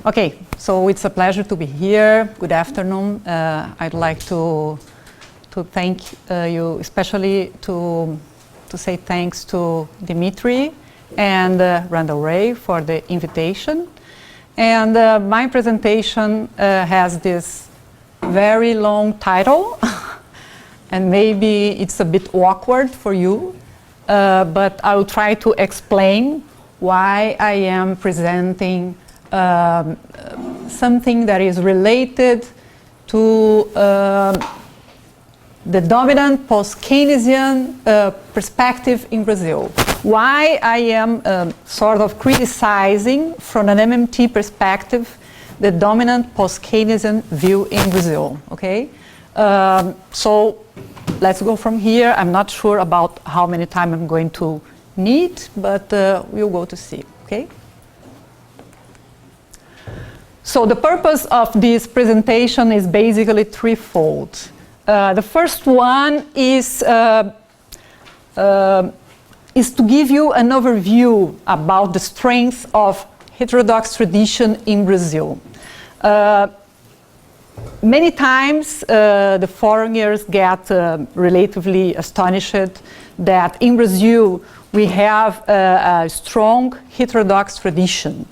Okay, so it's a pleasure to be here. Good afternoon. I'd like to thank you, especially to say thanks to Dimitri and Randall Ray for the invitation. And my presentation has this very long title, and maybe it's a bit awkward for you, but I will try to explain why I am presenting something that is related to the dominant post-Keynesian perspective in Brazil. Why I am sort of criticizing from an MMT perspective the dominant post-Keynesian view in Brazil, okay? So let's go from here. I'm not sure about how many time I'm going to need, but we'll go to see, okay? So the purpose of this presentation is basically threefold. The first one is to give you an overview about the strength of heterodox tradition in Brazil. Many times the foreigners get relatively astonished that in Brazil we have a strong heterodox tradition.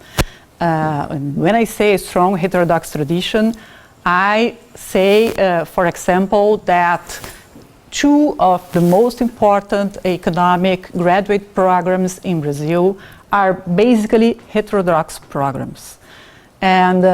And when I say a strong heterodox tradition, I say, for example, that two of the most important economic graduate programs in Brazil are basically heterodox programs. And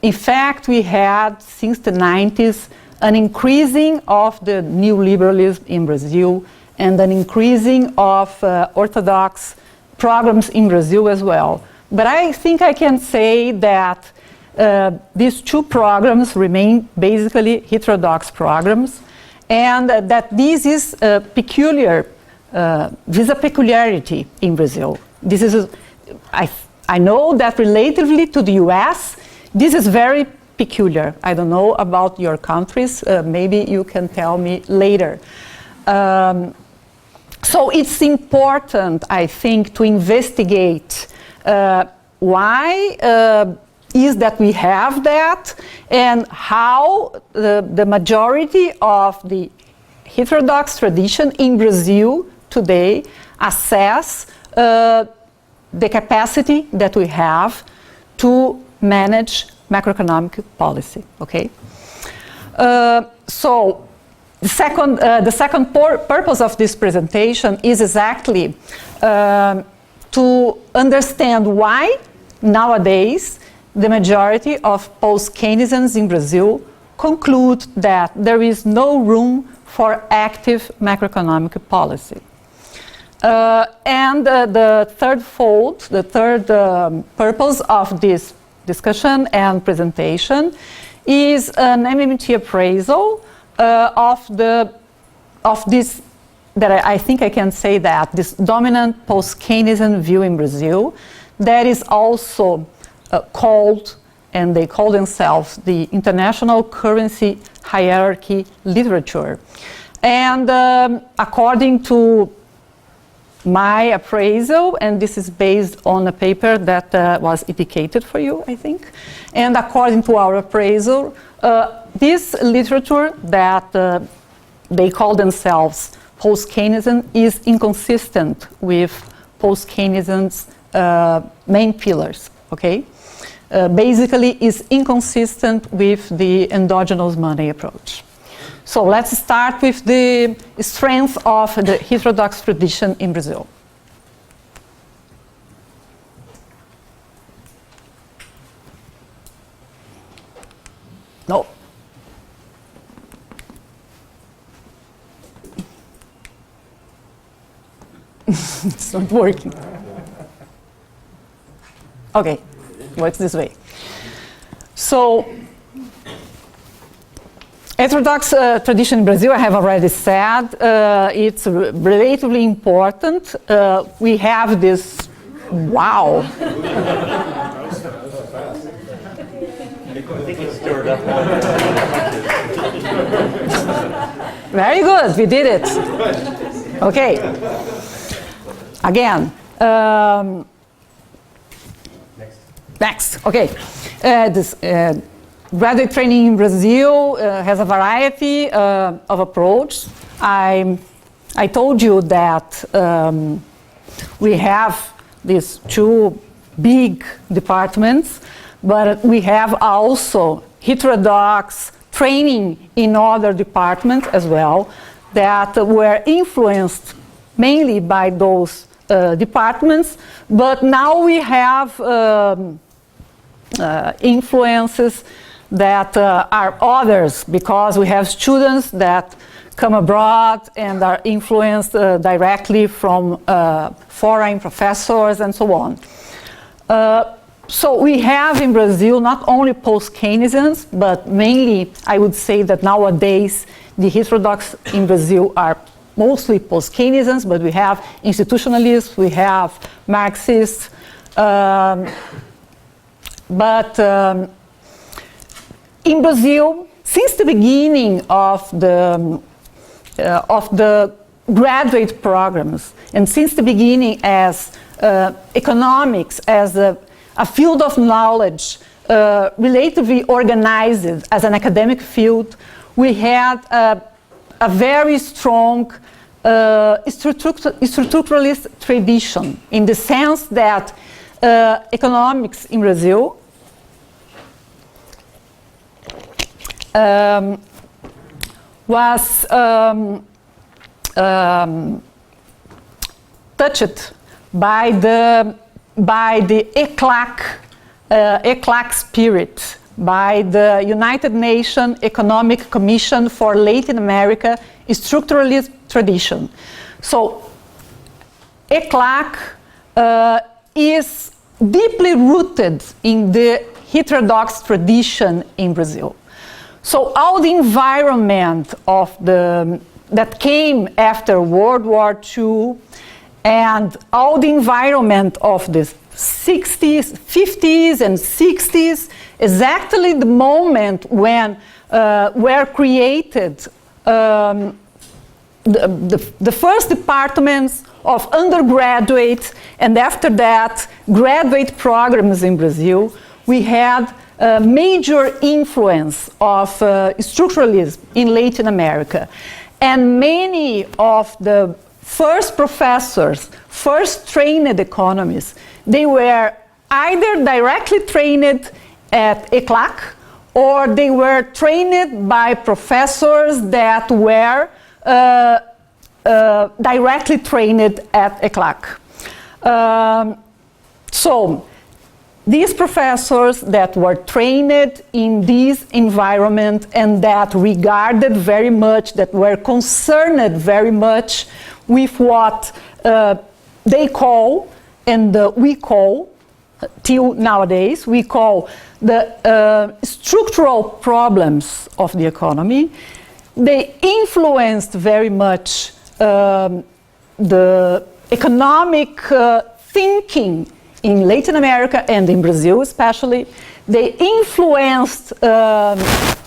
in fact, we had, since the 90s, an increasing of the neoliberalism in Brazil and an increasing of orthodox programs in Brazil as well. But I think I can say that these two programs remain basically heterodox programs, and that this is a peculiarity in Brazil. This is, I know that relatively to the US, this is very peculiar. I don't know about your countries, maybe you can tell me later. So it's important, I think, to investigate why is that we have that, and how the majority of the heterodox tradition in Brazil today assess the capacity that we have to manage macroeconomic policy, okay? So the second purpose of this presentation is exactly to understand why nowadays the majority of post-Keynesians in Brazil conclude that there is no room for active macroeconomic policy. And the third purpose of this discussion and presentation is an MMT appraisal of this, that I think I can say that, this dominant post-Keynesian view in Brazil that is also called, and they call themselves, the international currency hierarchy literature. And according to my appraisal, and this is based on a paper that was indicated for you, I think, and according to our appraisal, this literature that they call themselves post-Keynesian is inconsistent with post-Keynesian's main pillars, okay? Basically is inconsistent with the endogenous money approach. So let's start with the strength of the heterodox tradition in Brazil. No. It's not working. Okay, works this way. So, heterodox tradition in Brazil, I have already said, it's relatively important. We have this, wow. Very good, we did it. Okay. Again, Next, okay. This graduate training in Brazil has a variety of approaches. I told you that we have these two big departments, but we have also heterodox training in other departments as well that were influenced mainly by those departments, but now we have influences that are others, because we have students that come abroad and are influenced directly from foreign professors and so on. So we have in Brazil not only post-Keynesians, but mainly I would say that nowadays the heterodox in Brazil are mostly post-Keynesians, but we have institutionalists, we have Marxists, but in Brazil, since the beginning of the graduate programs, and since the beginning as economics as a field of knowledge relatively organized as an academic field, we had a very strong structuralist tradition, in the sense that economics in Brazil was touched by the ECLAC spirit, by the United Nations Economic Commission for Latin America structuralist tradition. So ECLAC is deeply rooted in the heterodox tradition in Brazil. So all the environment of that came after World War II, and all the environment of the 60s, 50s and 60s, exactly the moment when were created the first departments of undergraduate, and after that graduate programs in Brazil, we had a major influence of structuralism in Latin America. And many of the first professors, first trained economists, they were either directly trained at ECLAC, or they were trained by professors that were directly trained at ECLAC. So these professors that were trained in this environment and that regarded very much, that were concerned very much with what they call, and we call, till nowadays, we call the structural problems of the economy. They influenced very much the economic thinking in Latin America and in Brazil especially. They influenced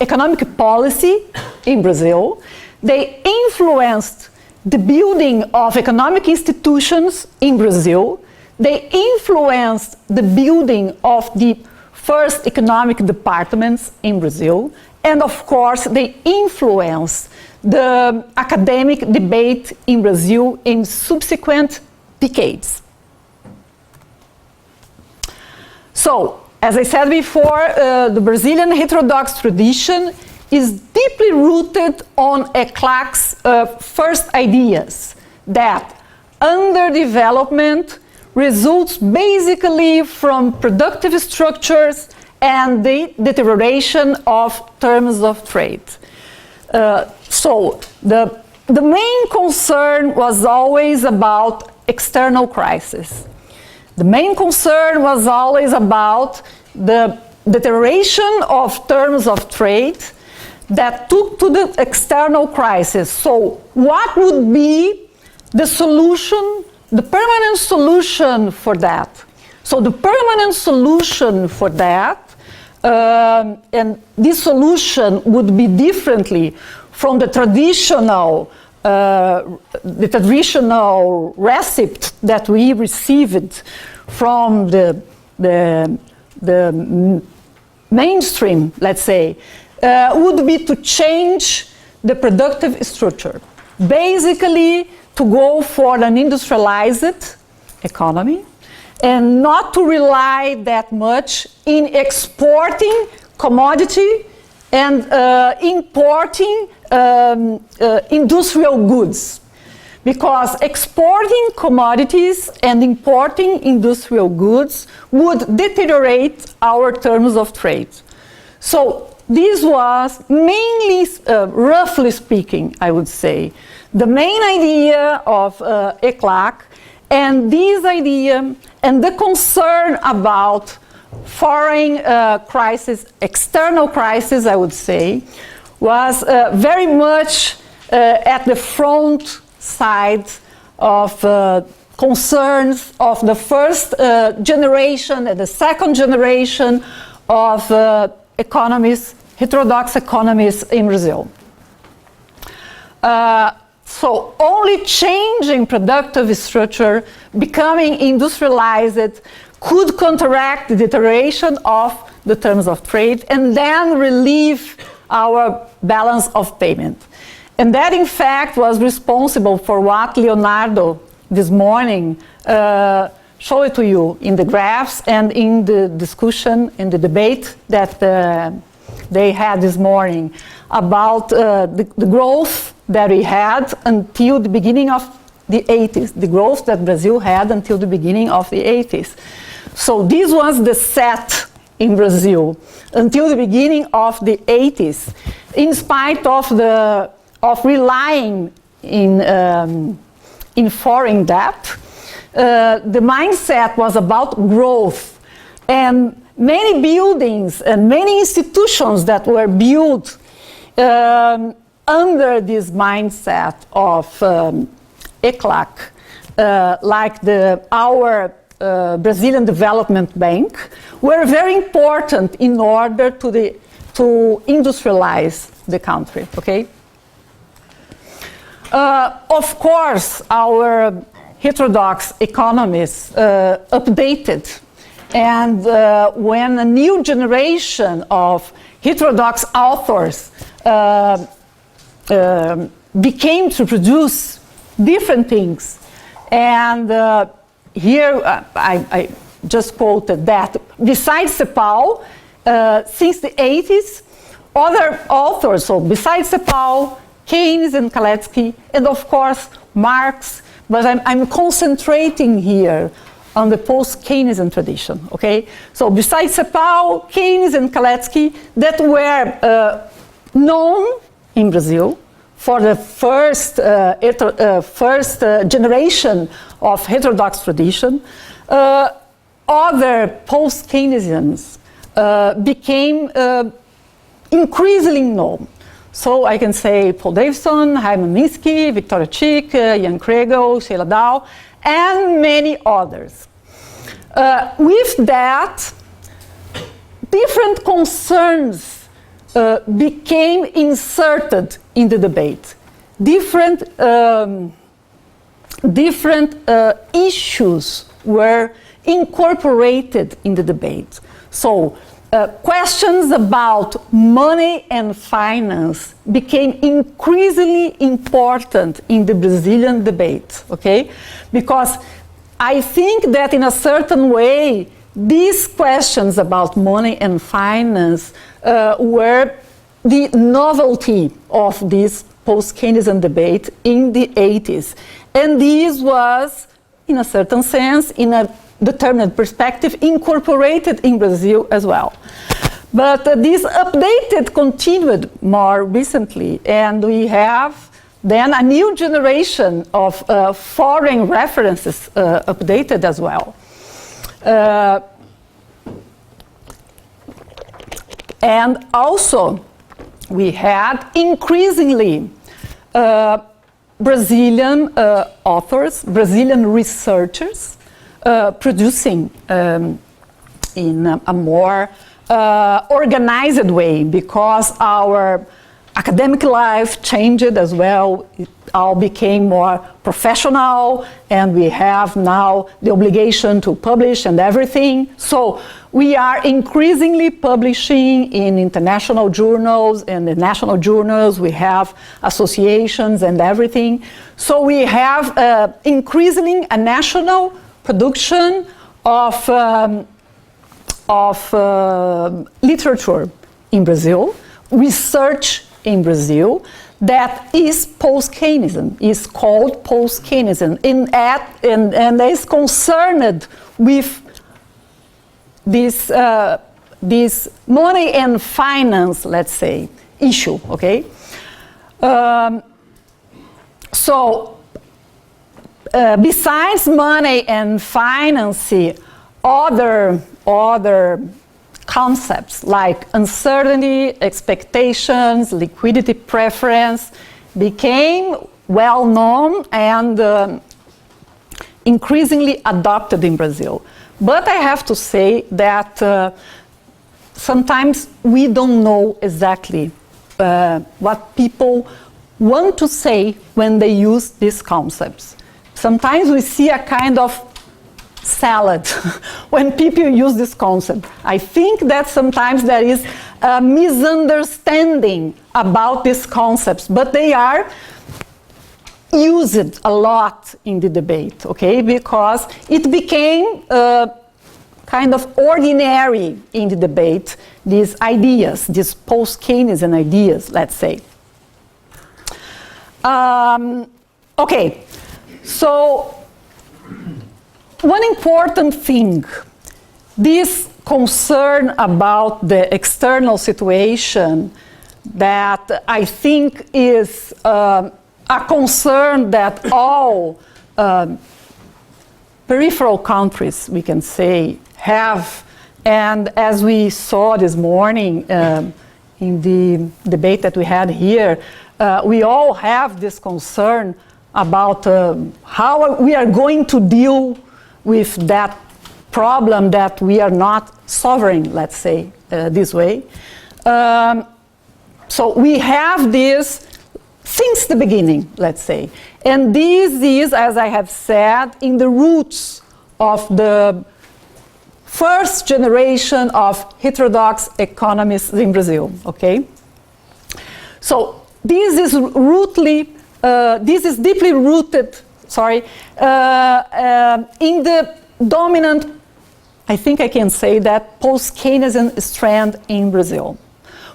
economic policy in Brazil. They influenced the building of economic institutions in Brazil. They influenced the building of the first economic departments in Brazil. And of course, they influenced the academic debate in Brazil in subsequent decades. So, as I said before, the Brazilian heterodox tradition is deeply rooted on ECLAC's first ideas, that underdevelopment results basically from productive structures and the deterioration of terms of trade. So the main concern was always about external crisis. The main concern was always about the deterioration of terms of trade that took to the external crisis. So what would be the solution, the permanent solution for that? So the permanent solution for that, and this solution would be differently from the traditional recipe that we received from the mainstream, let's say, would be to change the productive structure. Basically, to go for an industrialized economy and not to rely that much in exporting commodity and importing industrial goods. Because exporting commodities and importing industrial goods would deteriorate our terms of trade. So this was mainly, roughly speaking, I would say, the main idea of ECLAC, and this idea and the concern about foreign crisis, external crisis, I would say, was very much at the front side of concerns of the first generation and the second generation of economists, heterodox economists in Brazil. So only changing productive structure, becoming industrialized, could counteract the deterioration of the terms of trade and then relieve our balance of payment. And that, in fact, was responsible for what Leonardo this morning showed to you in the graphs and in the discussion, in the debate that they had this morning about the growth that we had until the beginning of the 80s, the growth that Brazil had until the beginning of the 80s. So this was the set in Brazil until the beginning of the 80s, in spite of relying in foreign debt. The mindset was about growth, and many buildings and many institutions that were built under this mindset of ECLAC, like our Brazilian Development Bank, were very important in order to industrialize the country, okay? Of course, our heterodox economists updated, and when a new generation of heterodox authors became to produce different things, and here I just quoted that besides Cepal, since the 80s, other authors, so besides Cepal, Keynes and Kalecki, and of course Marx, but I'm concentrating here on the post-Keynesian tradition, okay? So besides Cepal, Keynes and Kalecki, that were known in Brazil for the first generation of heterodox tradition, other post-Keynesians became increasingly known. So I can say Paul Davidson, Hyman Minsky, Victoria Chick, Jan Kregel, Sheila Dow, and many others. With that, different concerns became inserted in the debate. Different issues were incorporated in the debate. So questions about money and finance became increasingly important in the Brazilian debate, okay? Because I think that in a certain way, these questions about money and finance were the novelty of this post-Keynesian debate in the 80s. And this was, in a certain sense, in a determined perspective, incorporated in Brazil as well. But this updated continued more recently, and we have then a new generation of foreign references updated as well. And also, we had increasingly Brazilian authors, Brazilian researchers, producing in a more organized way, because our academic life changed as well. It all became more professional, and we have now the obligation to publish and everything. So we are increasingly publishing in international journals and the national journals. We have associations and everything. So we have increasingly a national production of literature in Brazil, research in Brazil, that is post-Keynesian, is called post-Keynesian, and is concerned with this money and finance, let's say, issue, okay? Besides money and finance, other concepts like uncertainty, expectations, liquidity preference became well known and increasingly adopted in Brazil. But I have to say that sometimes we don't know exactly what people want to say when they use these concepts. Sometimes we see a kind of salad when people use this concept. I think that sometimes there is a misunderstanding about these concepts, but they are used a lot in the debate, okay? Because it became kind of ordinary in the debate, these ideas, these post-Keynesian ideas, let's say. Okay, so one important thing, this concern about the external situation that I think is a concern that all peripheral countries, we can say, have. And as we saw this morning in the debate that we had here, we all have this concern about how we are going to deal with that problem that we are not sovereign, let's say, this way. So we have this since the beginning, let's say. And this is, as I have said, in the roots of the first generation of heterodox economists in Brazil, okay? So this is deeply rooted, in the dominant, I think I can say that, post-Keynesian strand in Brazil.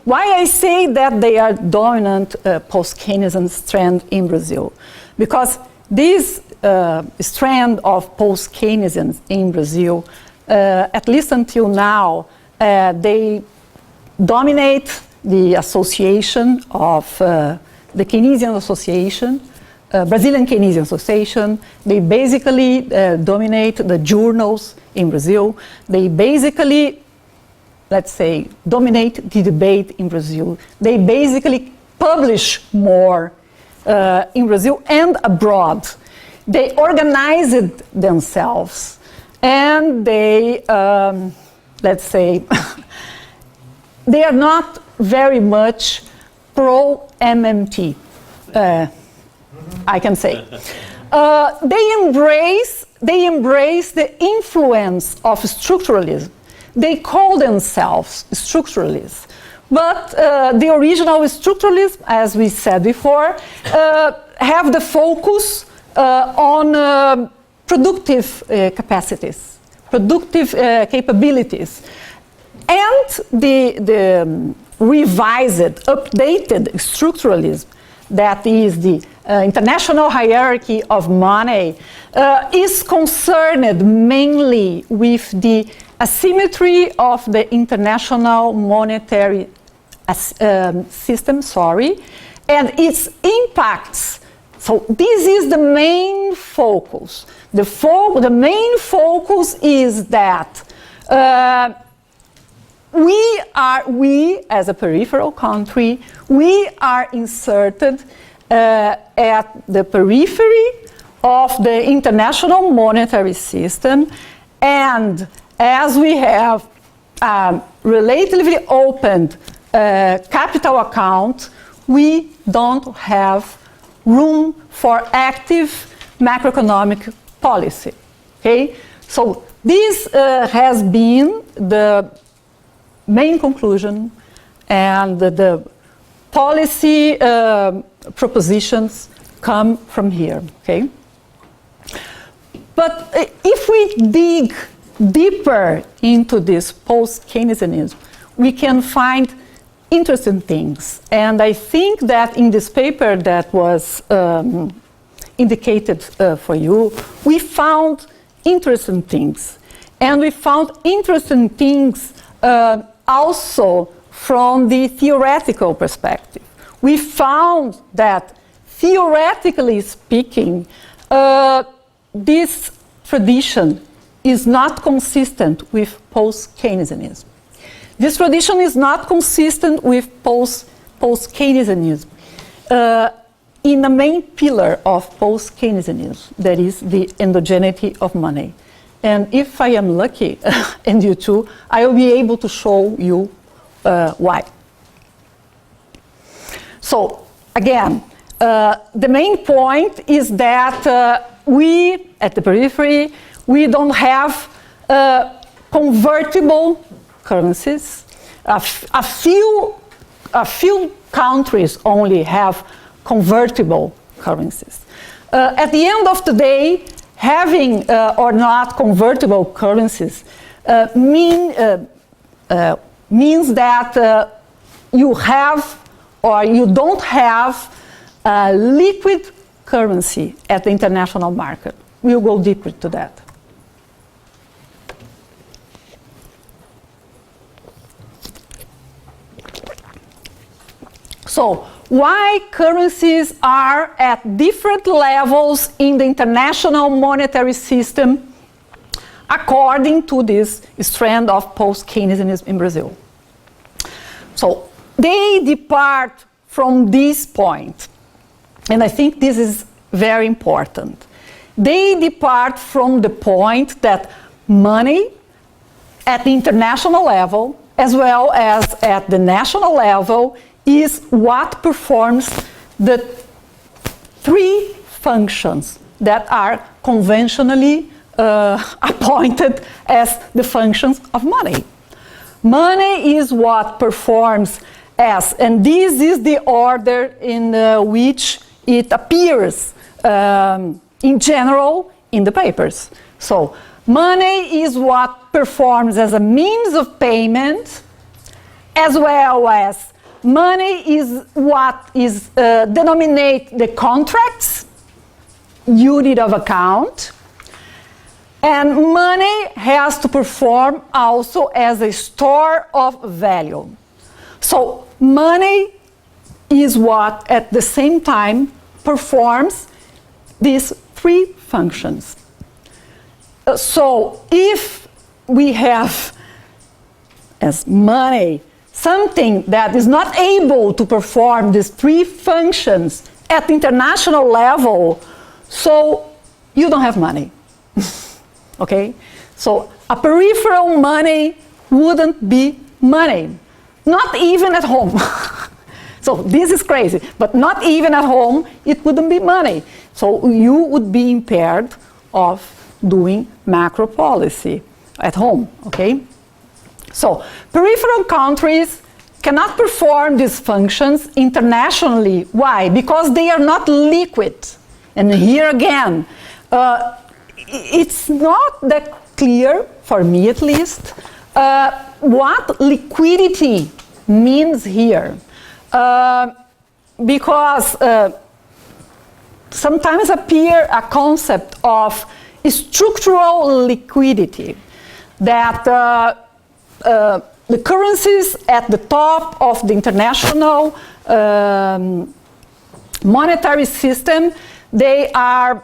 Why I say that they are dominant post-Keynesian strand in Brazil? Because this strand of post-Keynesians in Brazil, at least until now, they dominate the association of the Keynesian Association, Brazilian Keynesian Association. They basically dominate the journals in Brazil. They basically, let's say, dominate the debate in Brazil. They basically publish more in Brazil and abroad. They organized themselves, and they, let's say, they are not very much pro-MMT, I can say. They embrace the influence of structuralism. They call themselves structuralists. But the original structuralism, as we said before, have the focus on productive capacities, productive capabilities. And the revised, updated structuralism, that is the international hierarchy of money, is concerned mainly with the asymmetry of the international monetary system, and its impacts. So this is the main focus. The main focus is that we as a peripheral country, we are inserted at the periphery of the international monetary system, and as we have relatively opened capital account, we don't have room for active macroeconomic policy. Okay? So this has been the main conclusion, and the policy propositions come from here. Okay? But if we dig deeper into this post-Keynesianism, we can find interesting things. And I think that in this paper that was indicated for you, we found interesting things. And we found interesting things also from the theoretical perspective. We found that, theoretically speaking, this tradition is not consistent with post-Keynesianism. This tradition is not consistent with post-Keynesianism in the main pillar of post-Keynesianism, that is the endogeneity of money. And if I am lucky, and you too, I will be able to show you why. So, again, the main point is that we, at the Periphery, we don't have convertible currencies. A few countries only have convertible currencies. At the end of the day, having or not convertible currencies means that you have or you don't have a liquid currency at the international market. We'll go deeper to that. So, why currencies are at different levels in the international monetary system according to this strand of post-Keynesianism in Brazil? So, they depart from this point, and I think this is very important. They depart from the point that money at the international level, as well as at the national level, is what performs the three functions that are conventionally appointed as the functions of money. Money is what performs as, and this is the order in which it appears in general in the papers. So, money is what performs as a means of payment, as well as money is what is denominate the contracts, unit of account, and money has to perform also as a store of value. So money is what at the same time performs these three functions. So if we have as money something that is not able to perform these three functions at the international level, so you don't have money. Okay? So a peripheral money wouldn't be money. Not even at home. So this is crazy, but not even at home it wouldn't be money. So you would be impaired of doing macro policy at home, okay? So peripheral countries cannot perform these functions internationally. Why? Because they are not liquid. And here again, it's not that clear, for me at least, what liquidity means here. Because sometimes appear a concept of structural liquidity, that the currencies at the top of the international monetary system, they are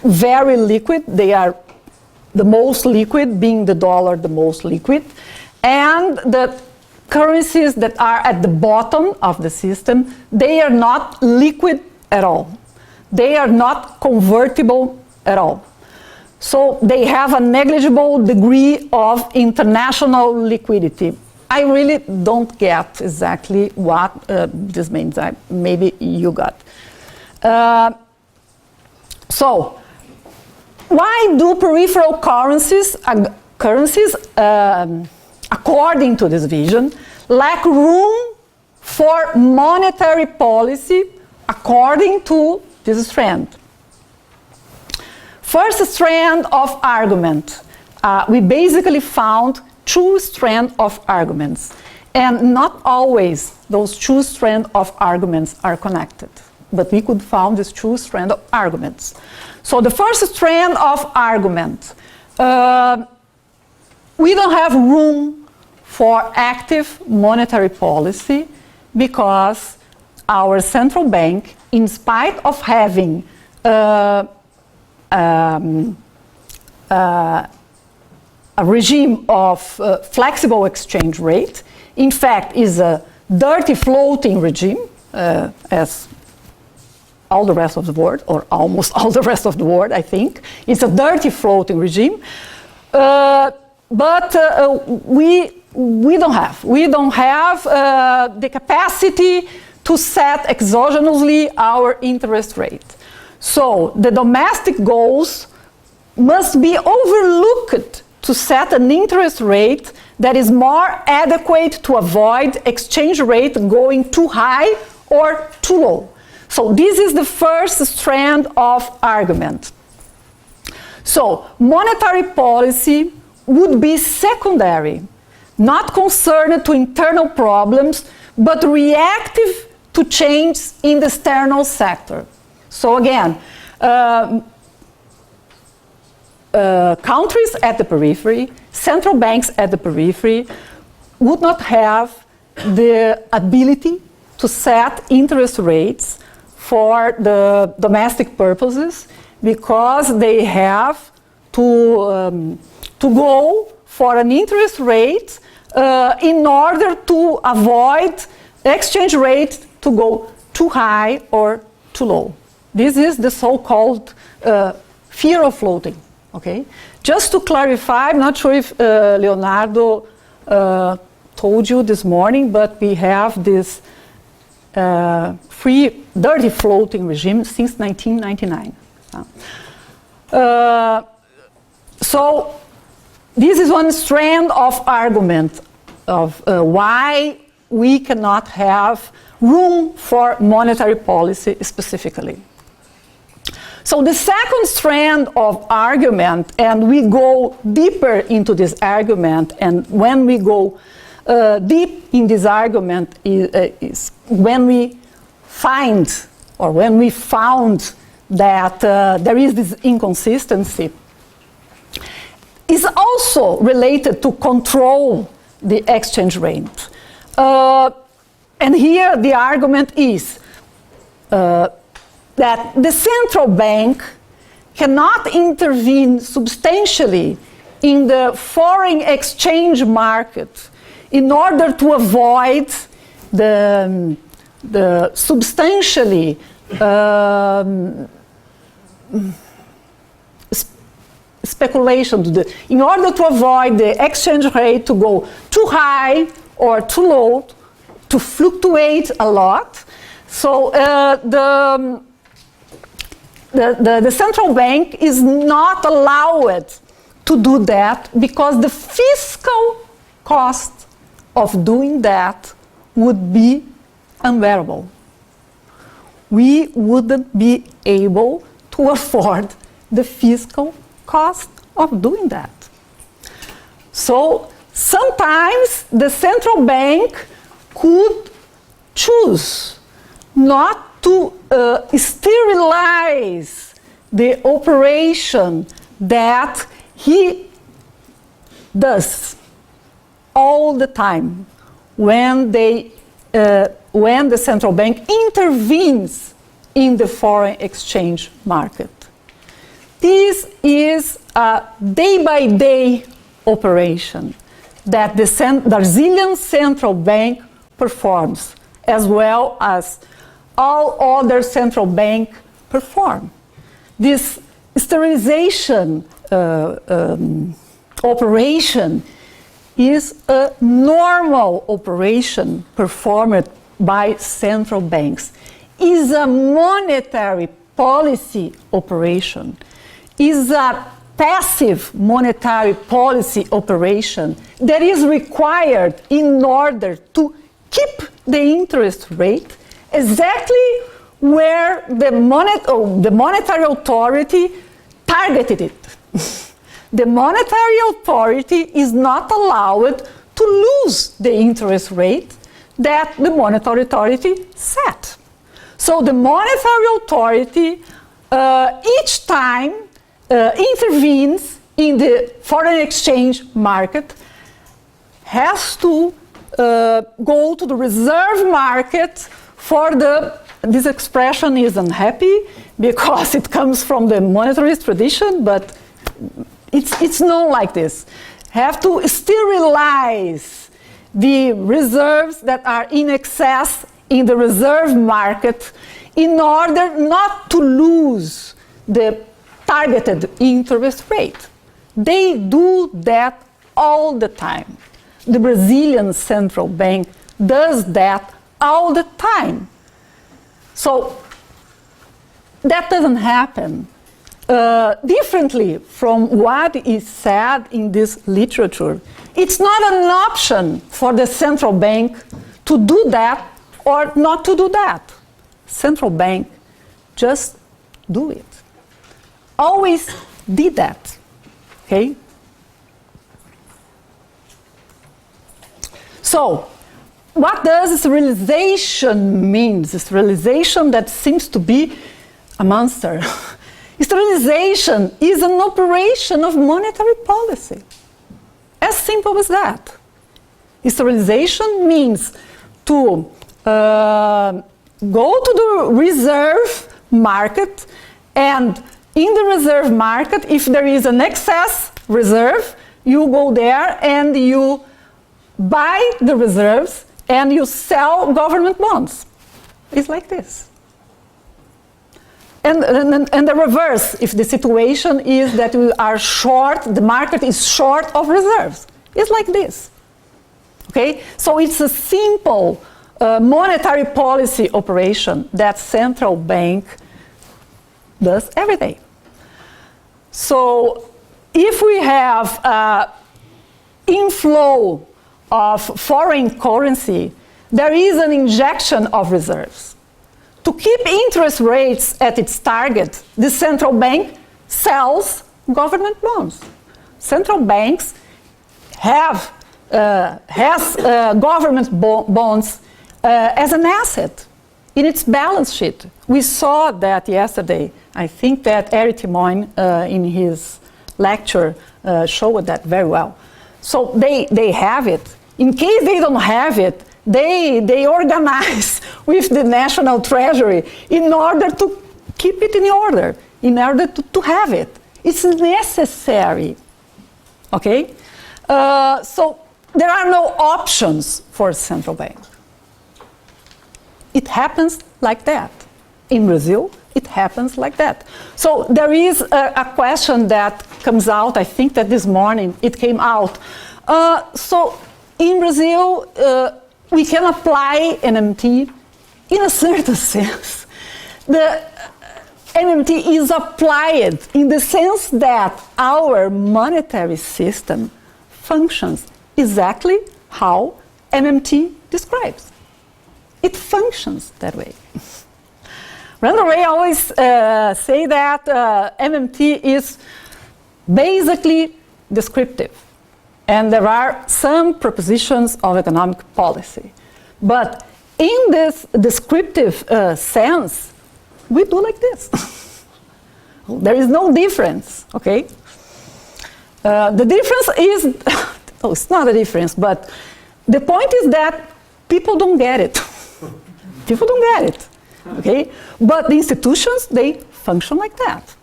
very liquid. They are the most liquid, being the dollar the most liquid, and the currencies that are at the bottom of the system, they are not liquid at all. They are not convertible at all. So they have a negligible degree of international liquidity. I really don't get exactly what this means. Maybe you got. So, why do peripheral currencies, according to this vision, lack room for monetary policy according to this strand? First strand of argument. We basically found two strands of arguments. And not always those two strands of arguments are connected. But we could find these two strands of arguments. So the first strand of argument. We don't have room for active monetary policy because our central bank, in spite of having a regime of flexible exchange rate, in fact, is a dirty floating regime, as all the rest of the world, or almost all the rest of the world, I think. It's a dirty floating regime. But we don't have. We don't have the capacity to set exogenously our interest rate. So the domestic goals must be overlooked to set an interest rate that is more adequate to avoid exchange rate going too high or too low. So this is the first strand of argument. So monetary policy would be secondary, not concerned to internal problems, but reactive to change in the external sector. So again, countries at the periphery, central banks at the periphery, would not have the ability to set interest rates for the domestic purposes because they have to go for an interest rate in order to avoid exchange rate to go too high or too low. This is the so-called fear of floating. Okay? Just to clarify, I'm not sure if Leonardo told you this morning, but we have this free, dirty floating regime since 1999. So this is one strand of argument of why we cannot have room for monetary policy specifically. So the second strand of argument, and we go deeper into this argument, and when we go deep in this argument is when we find, or when we found that there is this inconsistency, is also related to control the exchange rate. And here the argument is that the central bank cannot intervene substantially in the foreign exchange market in order to avoid the substantially speculation, in order to avoid the exchange rate to go too high or too low, to fluctuate a lot. So the central bank is not allowed to do that because the fiscal cost of doing that would be unbearable. We wouldn't be able to afford the fiscal cost of doing that. So sometimes the central bank could choose not to sterilize the operation that he does all the time when the central bank intervenes in the foreign exchange market. This is a day-by-day operation that the Brazilian central bank performs, as well as all other central banks perform. This sterilization operation is a normal operation performed by central banks, is a monetary policy operation, is a passive monetary policy operation that is required in order to keep the interest rate exactly where the monetary authority targeted it. The monetary authority is not allowed to lose the interest rate that the monetary authority set. So the monetary authority each time intervenes in the foreign exchange market, has to go to the reserve market for this expression is unhappy because it comes from the monetarist tradition, but it's known like this. Have to sterilize the reserves that are in excess in the reserve market in order not to lose the targeted interest rate. They do that all the time. The Brazilian central bank does that all the time. So that doesn't happen differently from what is said in this literature. It's not an option for the central bank to do that or not to do that. Central bank just do it. Always did that, okay? So, what does sterilization mean? Sterilization that seems to be a monster. Sterilization is an operation of monetary policy. As simple as that. Sterilization means to go to the reserve market, and in the reserve market, if there is an excess reserve, you go there and you buy the reserves and you sell government bonds. It's like this. And the reverse, if the situation is that we are short, the market is short of reserves. It's like this. Okay? So it's a simple monetary policy operation that central bank does every day. So if we have inflow of foreign currency, there is an injection of reserves. To keep interest rates at its target, the central bank sells government bonds. Central banks has government bonds as an asset in its balance sheet. We saw that yesterday. I think that Eric Simone in his lecture showed that very well. So they have it. In case they don't have it, they organize with the national treasury in order to keep it in order, in order to have it. It's necessary. Okay? So there are no options for central bank. It happens like that. In Brazil, it happens like that. So there is a question that comes out, I think that this morning it came out. So in Brazil, we can apply MMT in a certain sense. The MMT is applied in the sense that our monetary system functions exactly how MMT describes. It functions that way. Randall Ray always say that MMT is basically descriptive. And there are some propositions of economic policy. But in this descriptive sense, we do like this. There is no difference, okay? The difference is, oh, it's not a difference, but the point is that people don't get it. People don't get it, okay? But the institutions, they function like that.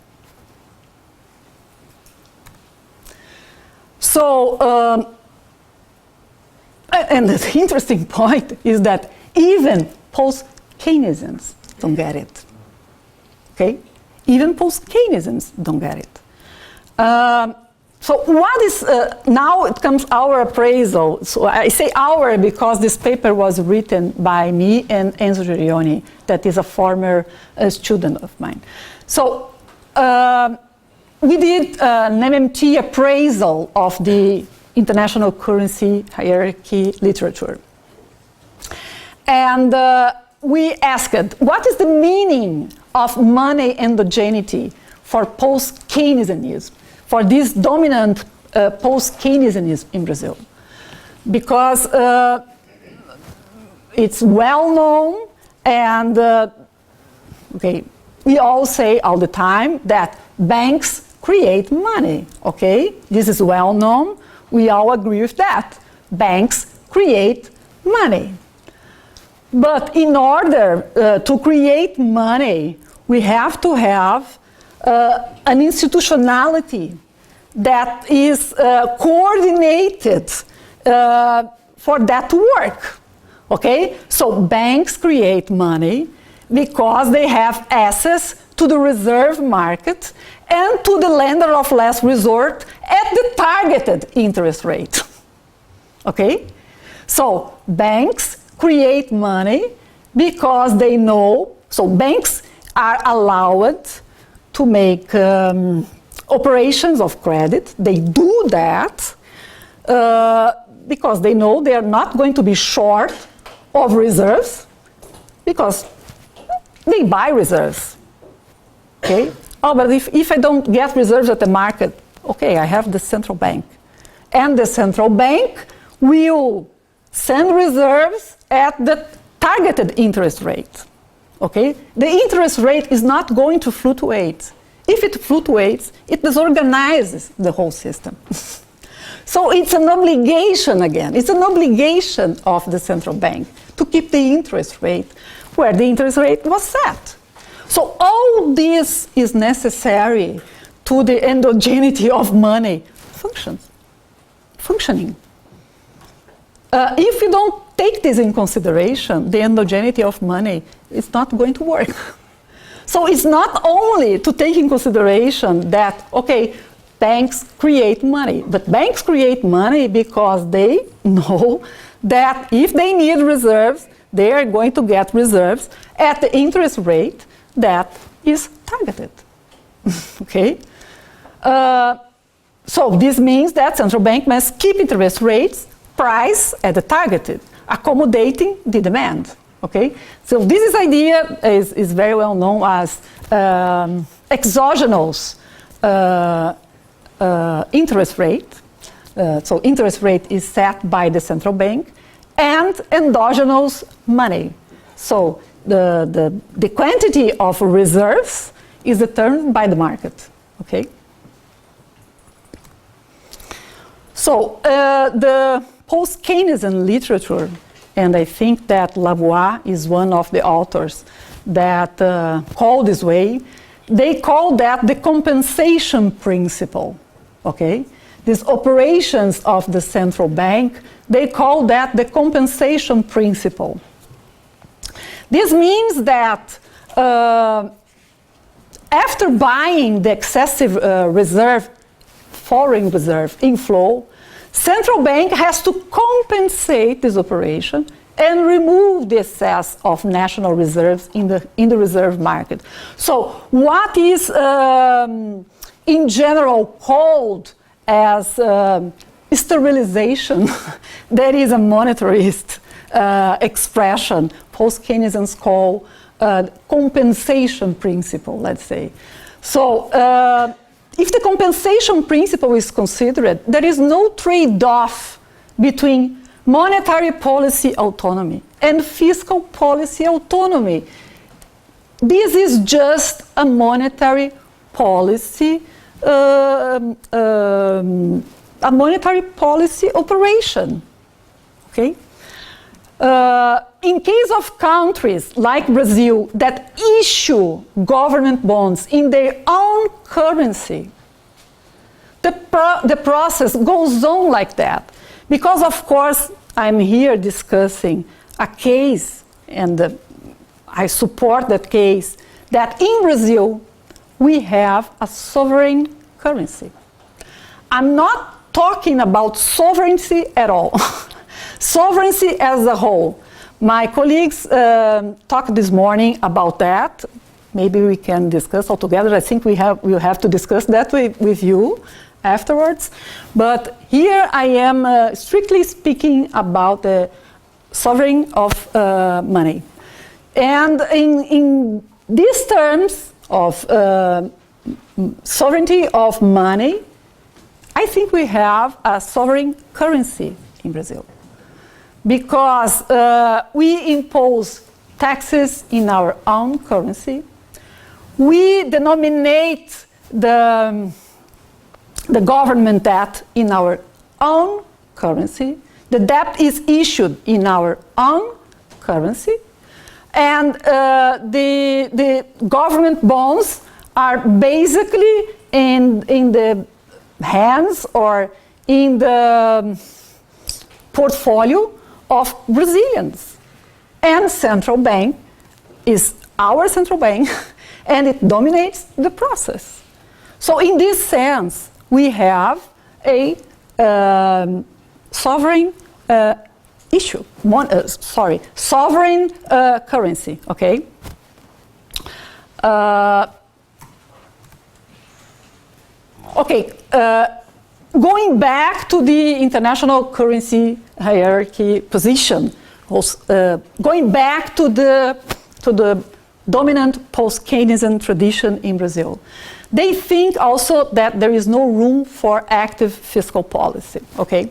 So, and the interesting point is that even post-Keynesians don't get it, okay? Even post-Keynesians don't get it. So what is, now it comes our appraisal. So I say our because this paper was written by me and Enzo Gerioni, that is a former student of mine. So we did an MMT appraisal of the international currency hierarchy literature. And we asked, what is the meaning of money endogeneity for post-Keynesianism, for this dominant post-Keynesianism in Brazil? Because it's well known, and okay, we all say all the time that banks create money, okay? This is well known, we all agree with that. Banks create money. But in order to create money, we have to have an institutionality that is coordinated for that to work, okay? So banks create money because they have access to the reserve market and to the lender of last resort at the targeted interest rate, okay? So banks create money because they know, so banks are allowed to make operations of credit. They do that because they know they are not going to be short of reserves because they buy reserves, okay? Oh, but if I don't get reserves at the market, okay, I have the central bank. And the central bank will send reserves at the targeted interest rate, okay? The interest rate is not going to fluctuate. If it fluctuates, it disorganizes the whole system. So it's an obligation again. It's an obligation of the central bank to keep the interest rate where the interest rate was set. So all this is necessary to the endogeneity of money functioning. If you don't take this in consideration, the endogeneity of money is not going to work. So it's not only to take in consideration that, okay, banks create money, but banks create money because they know that if they need reserves, they are going to get reserves at the interest rate that is targeted, okay? So this means that central bank must keep interest rates price at the targeted, accommodating the demand, okay? So this idea is very well known as exogenous interest rate. So interest rate is set by the central bank, and endogenous money. So the quantity of reserves is determined by the market, okay? So the post-Keynesian literature, and I think that Lavoie is one of the authors that call this way, they call that the compensation principle, okay? These operations of the central bank, they call that the compensation principle. This means that after buying the excessive reserve, foreign reserve inflow, central bank has to compensate this operation and remove the excess of national reserves in the reserve market. So what is in general called as sterilization, that is a monetarist expression, post-Keynesians call compensation principle, let's say. So if the compensation principle is considered, there is no trade-off between monetary policy autonomy and fiscal policy autonomy. This is just a monetary policy, operation, okay? In case of countries like Brazil that issue government bonds in their own currency, the process goes on like that. Because, of course, I'm here discussing a case, and I support that case, that in Brazil we have a sovereign currency. I'm not talking about sovereignty at all. Sovereignty as a whole. My colleagues talked this morning about that. Maybe we can discuss all together. I think we'll have to discuss that with you afterwards. But here I am strictly speaking about the sovereign of money. And in these terms of sovereignty of money, I think we have a sovereign currency in Brazil. Because we impose taxes in our own currency. We denominate the government debt in our own currency. The debt is issued in our own currency. And the government bonds are basically in the hands or in the portfolio of Brazilians. And central bank is our central bank, and it dominates the process. So in this sense, we have a sovereign issue, sovereign currency, okay? Going back to the international currency hierarchy position, going back to the dominant post-Keynesian tradition in Brazil. They think also that there is no room for active fiscal policy, okay?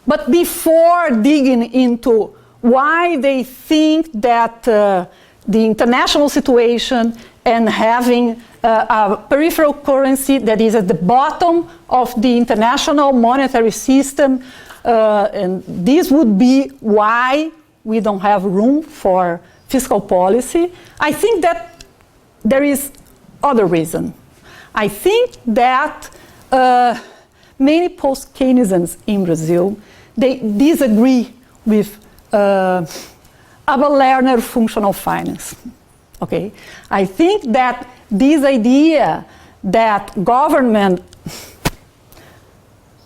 But before digging into why they think that the international situation and having a peripheral currency that is at the bottom of the international monetary system, and this would be why we don't have room for fiscal policy, I think that there is other reason. I think that many post-Keynesians in Brazil, they disagree with Abel-Lerner functional finance. Okay, I think that this idea that government,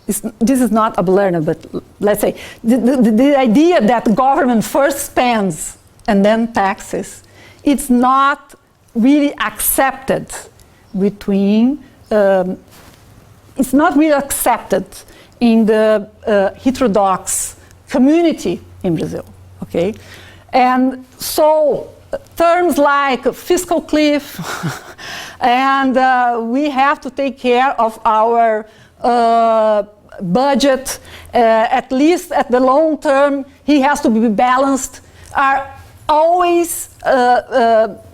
this is not Abel-Lerner, but let's say the idea that government first spends and then taxes, it's not really accepted between, it's not really accepted in the heterodox community in Brazil, okay? And so terms like fiscal cliff and we have to take care of our budget, at least at the long term, he has to be balanced, are always,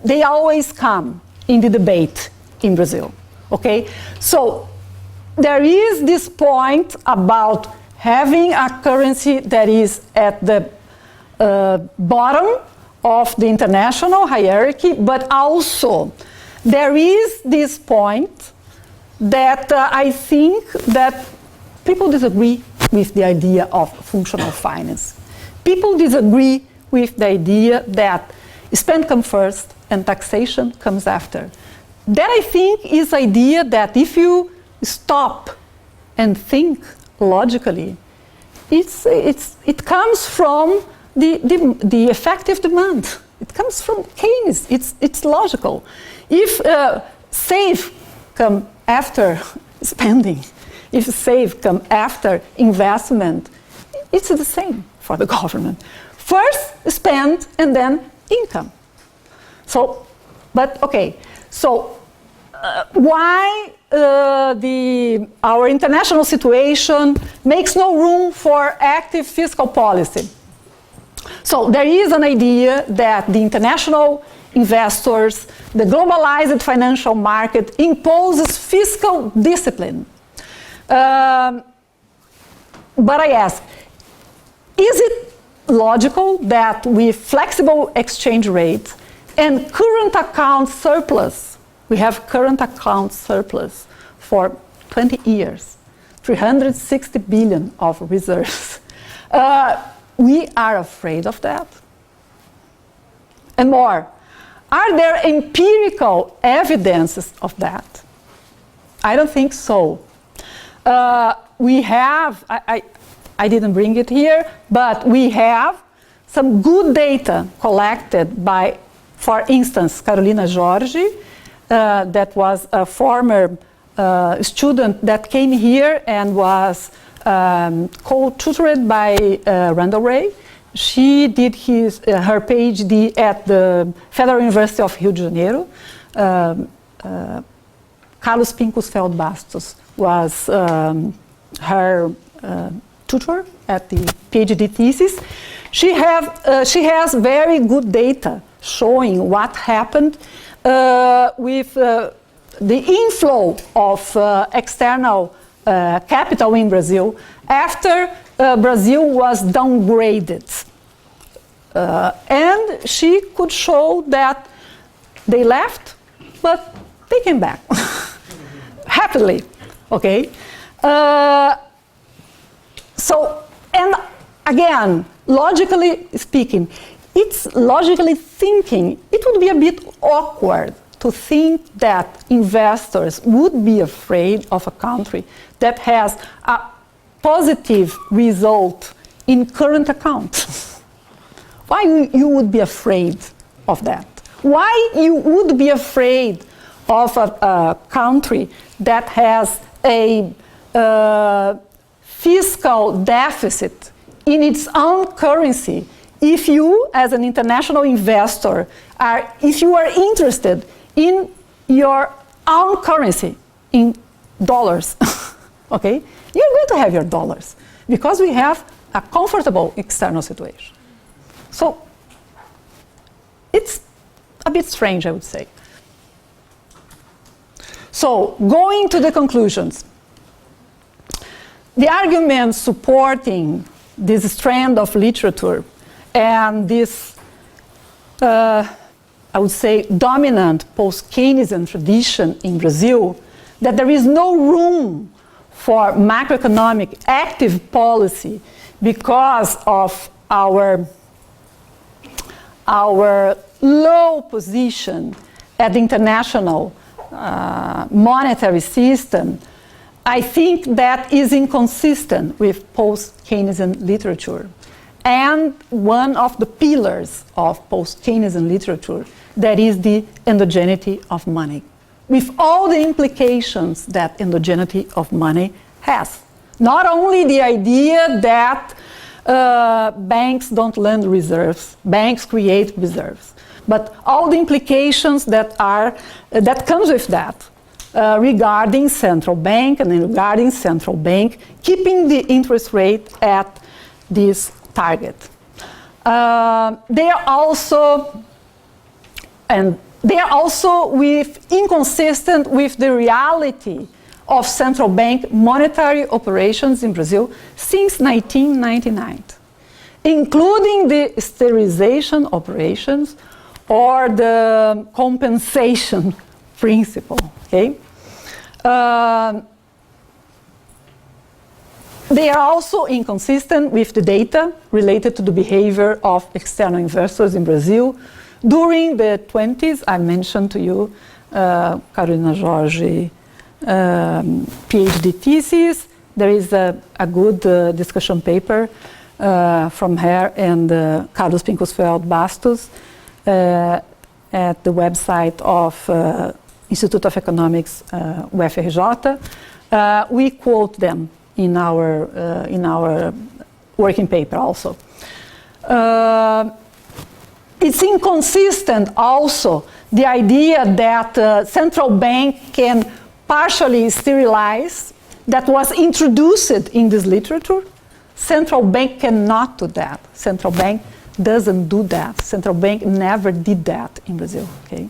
they always come in the debate in Brazil, okay? So there is this point about having a currency that is at the bottom of the international hierarchy, but also there is this point that I think that people disagree with the idea of functional finance. People disagree with the idea that spend comes first and taxation comes after. That I think is the idea that if you stop and think logically, it comes from the effective demand. It comes from Keynes. It's logical. If save come after spending, if save come after investment, it's the same for the government. First spend and then income. So, but okay. So why our international situation makes no room for active fiscal policy? So there is an idea that the international investors, the globalized financial market imposes fiscal discipline. But I ask, is it logical that with flexible exchange rate and current account surplus, we have current account surplus for 20 years, 360 billion of reserves, we are afraid of that? And more, are there empirical evidences of that? I don't think so. we have, I didn't bring it here, but we have some good data collected by, for instance, Carolina Jorge, that was a former student that came here and was co-tutored by Randall Ray. She did her PhD at the Federal University of Rio de Janeiro. Carlos Pincus Feld Bastos was her tutor at the PhD thesis. She has very good data showing what happened with the inflow of external capital in Brazil after Brazil was downgraded. And she could show that they left, but they came back happily, okay? So, and again, logically speaking, it's logically thinking, it would be a bit awkward to think that investors would be afraid of a country that has a positive result in current account. Why you would be afraid of that? Why you would be afraid of a country that has a fiscal deficit in its own currency if you, as an international investor, if you are interested in your own currency, in dollars, okay? You're going to have your dollars because we have a comfortable external situation. So it's a bit strange, I would say. So going to the conclusions. The arguments supporting this strand of literature and this, I would say, dominant post-Keynesian tradition in Brazil, that there is no room for macroeconomic active policy because of our low position at the international monetary system, I think that is inconsistent with post-Keynesian literature. And one of the pillars of post-Keynesian literature, that is the endogeneity of money, with all the implications that endogeneity of money has. Not only the idea that banks don't lend reserves, banks create reserves, but all the implications that comes with that regarding central bank and regarding central bank keeping the interest rate at this target. They are also inconsistent with the reality of central bank monetary operations in Brazil since 1999, including the sterilization operations or the compensation principle, okay? They are also inconsistent with the data related to the behavior of external investors in Brazil during the 20s. I mentioned to you Carolina Jorge PhD thesis. There is a good discussion paper from her and Carlos Pincus Feld Bastos at the website of Institute of Economics, UFRJ. We quote them in our working paper also. It's inconsistent also the idea that central bank can partially sterilize, that was introduced in this literature. Central bank cannot do that. Central bank doesn't do that. Central bank never did that in Brazil, okay?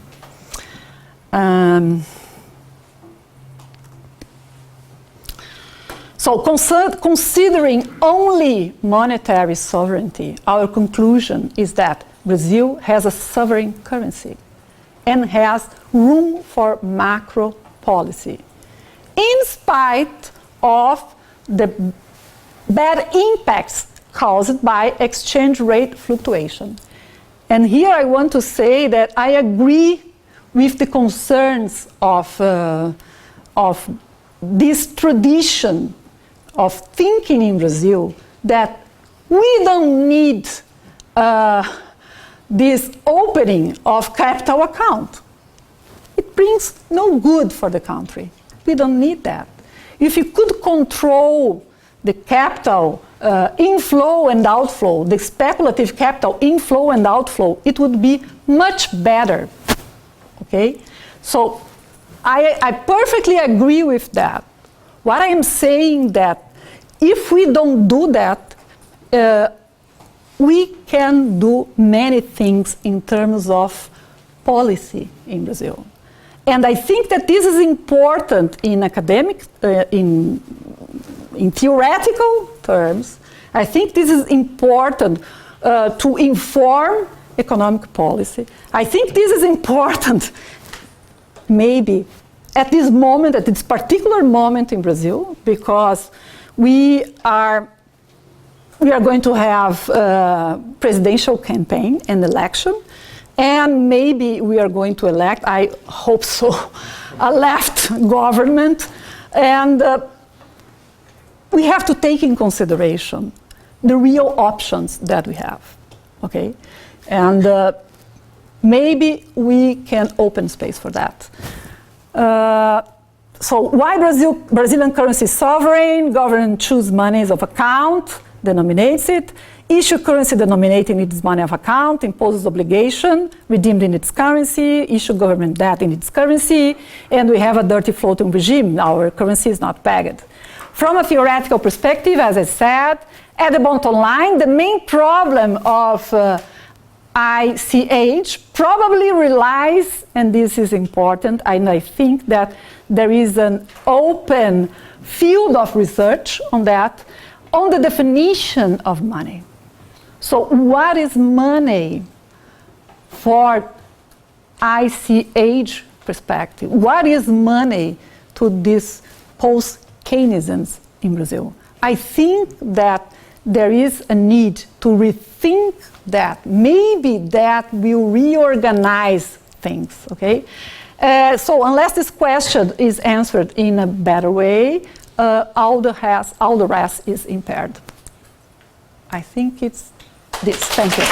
So considering only monetary sovereignty, our conclusion is that Brazil has a sovereign currency and has room for macro policy, in spite of the bad impacts caused by exchange rate fluctuation. And here I want to say that I agree with the concerns of this tradition of thinking in Brazil that we don't need this opening of capital account. It brings no good for the country. We don't need that. If you could control the capital inflow and outflow, the speculative capital inflow and outflow, it would be much better. Okay? So I perfectly agree with that. What I am saying that if we don't do that, we can do many things in terms of policy in Brazil. And I think that this is important in academic, in theoretical terms. I think this is important to inform economic policy. I think this is important maybe at this moment, at this particular moment in Brazil, because we are going to have a presidential campaign and election, and maybe we are going to elect, I hope so, a left government, and we have to take in consideration the real options that we have, okay? And maybe we can open space for that. So why Brazilian currency is sovereign? Government choose monies of account, denominates it, issue currency denominating its money of account, imposes obligation, redeemed in its currency, issue government debt in its currency, and we have a dirty floating regime. Our currency is not pegged. From a theoretical perspective, as I said, at the bottom line, the main problem of ICH probably relies, and this is important, and I think that there is an open field of research on that, on the definition of money. So what is money for ICH perspective? What is money to these post-Keynesians in Brazil? I think that there is a need to rethink that. Maybe that will reorganize things, okay? So unless this question is answered in a better way, all the rest is impaired. I think it's this. Thank you.